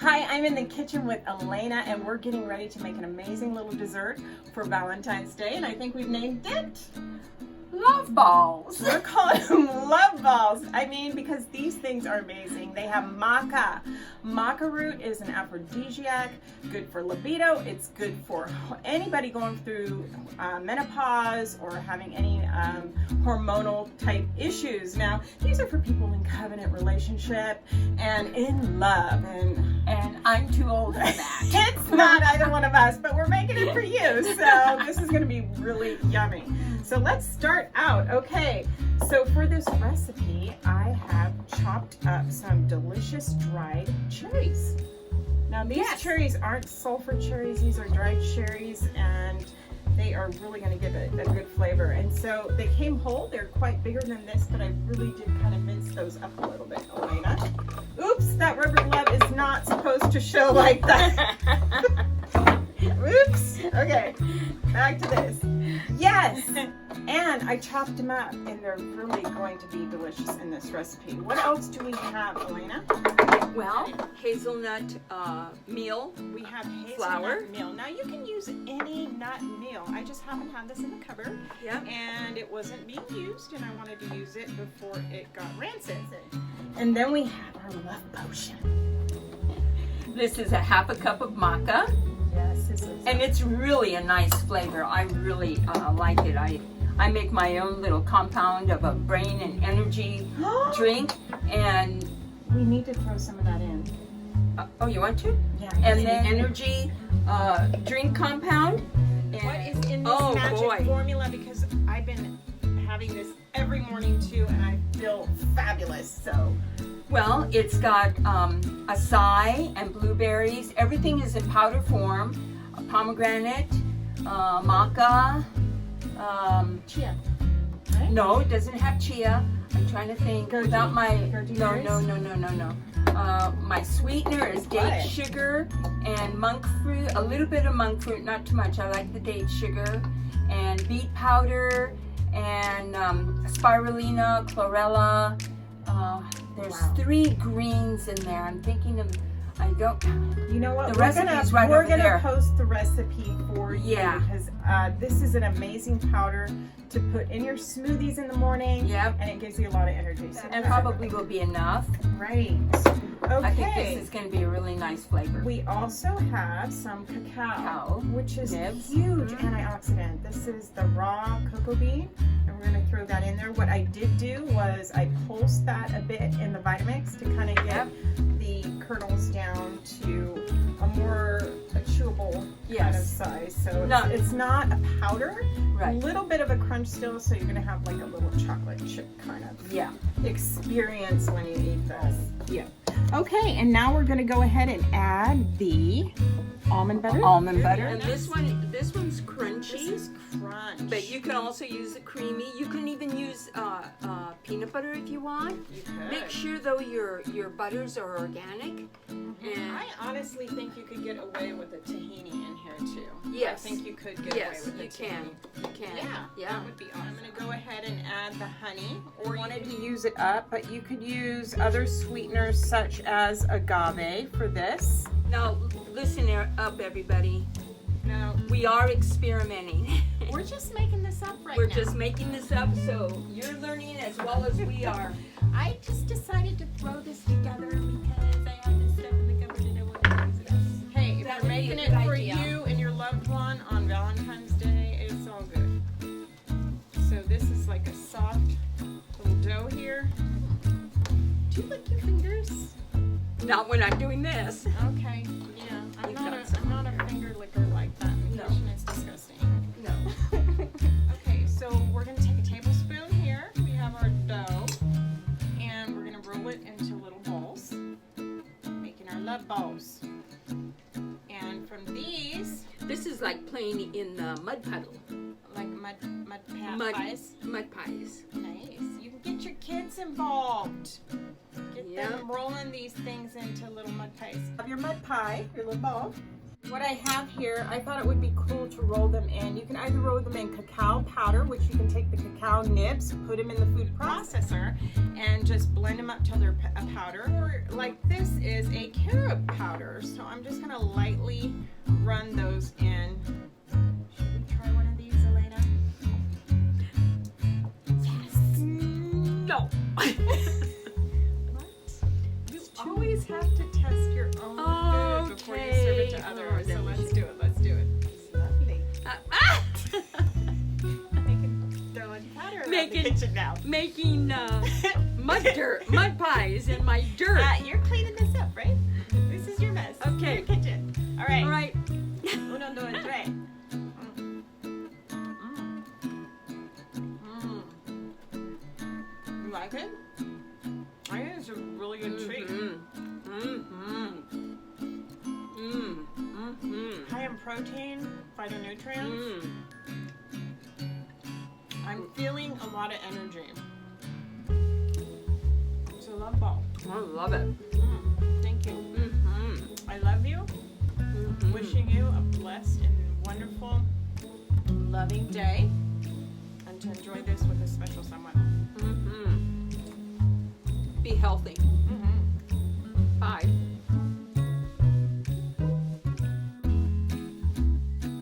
Hi, I'm in the kitchen with Elena and we're getting ready to make an amazing little dessert for Valentine's Day, and I think we've named it Love balls. We're calling them love balls. I mean, because these things are amazing. They have maca. Maca root is an aphrodisiac, good for libido. It's good for anybody going through menopause or having any hormonal type issues. Now, these are for people in covenant relationship and in love. And I'm too old for that. It's not either one of us, but we're making it for you. So this is going to be really yummy. So let's start out. Okay, so for this recipe, I have chopped up some delicious dried cherries. Now these cherries aren't sulfur cherries, these are dried cherries, and they are really going to give it a good flavor. And so they came whole. They're quite bigger than this, but I really did kind of mince those up a little bit, Elena. Oops, that rubber glove is not supposed to show like that. Oops. Okay, back to this. Yes, and I chopped them up, and they're really going to be delicious in this recipe. What else do we have, Elena? Well, hazelnut meal. We have hazelnut flour. meal. Now you can use any nut meal. I just happen to have this in the cupboard, and it wasn't being used, and I wanted to use it before it got rancid. And then we have our love potion. This is a half a cup of maca. Yes, this is. And it's really a nice flavor. I really like it. I make my own little compound of a brain and energy drink, and we need to throw some of that in. Oh, you want to? Yeah. And the energy drink compound. And, what is in this magic formula? Because I've been having this every morning too, and I feel fabulous. So. Well, it's got acai and blueberries. Everything is in powder form. Pomegranate, maca. Chia. Right? No, it doesn't have chia. I'm trying to think. Without my no. My sweetener is date sugar and monk fruit. A little bit of monk fruit, not too much. I like the date sugar, and beet powder, and spirulina, chlorella. There's 3 greens in there. I'm thinking of, I don't. You know what? The recipe's right we're over gonna there. post the recipe for you. Yeah. Because this is an amazing powder to put in your smoothies in the morning. Yep. And it gives you a lot of energy. So And probably will be enough. Right. Okay. I think this is going to be a really nice flavor. We also have some cacao, which is nibs. Huge antioxidant. This is the raw cocoa bean, and we're going to throw that in there. What I did do was I pulsed that a bit in the Vitamix to kind of get the kernels down to a more chewable kind of size. So it's not a powder. Right. A little bit of a crunch still, so you're going to have like a little chocolate chip kind of experience when you eat this. Yeah. Okay, and now we're going to go ahead and add the almond butter. And this one's crunchy. This is crunch. But you can also use the creamy. You can even use peanut butter if you want. You could. Make sure though your butters are organic. And I honestly think you could get away with a tahini in here too. Yes. I think you could get away with a tahini. You can. Yeah, that would be awesome. I'm going to go ahead and add the honey. Or you wanted to use it up, but you could use other sweeteners such as agave for this. Now, listen up, everybody. Now, we are experimenting. We're just making this up right now. We're just making this up, so you're learning as well as we are. I just decided to throw this together because I had this stuff in the cupboard and I wanted to use it up. Hey, if you're making it for you and your loved one on Valentine's Day, it's all good. So this is like a soft little dough here. Do you lick your fingers? Not when I'm doing this. Okay, yeah. I'm not a finger licker like that. No. It's disgusting. No. Okay, so we're going to take a tablespoon here. We have our dough. And we're going to roll it into little balls. Making our love balls. And from these... This is like playing in the mud puddle. Like mud pies? Mud pies. Nice. You can get your kids involved. Get them rolling these things into little mud pies. Have your mud pie, your little ball. What I have here, I thought it would be cool to roll them in. You can either roll them in cacao powder, which you can take the cacao nibs, put them in the food processor, and just blend them up till they're a powder. Or like this is a carob powder, so I'm just gonna lightly run those in. Should we try one of these, Elena? Yes. No. What? You always have to test your own food before you serve it to others. So let's do it. Let's do it. It's lovely. Throwing powder around the kitchen now. Making mud pies in my dirt. You're cleaning this up, right? This is your mess. Okay. Your kitchen. All right. All right. Uno, dos, tres. You like it? I think it's a really good treat. High in protein, phytonutrients. I'm feeling a lot of energy. It's a love ball. I love it. Thank you. I love you. Wishing you a blessed and wonderful, loving day, and to enjoy this with a special someone. Be healthy. Bye.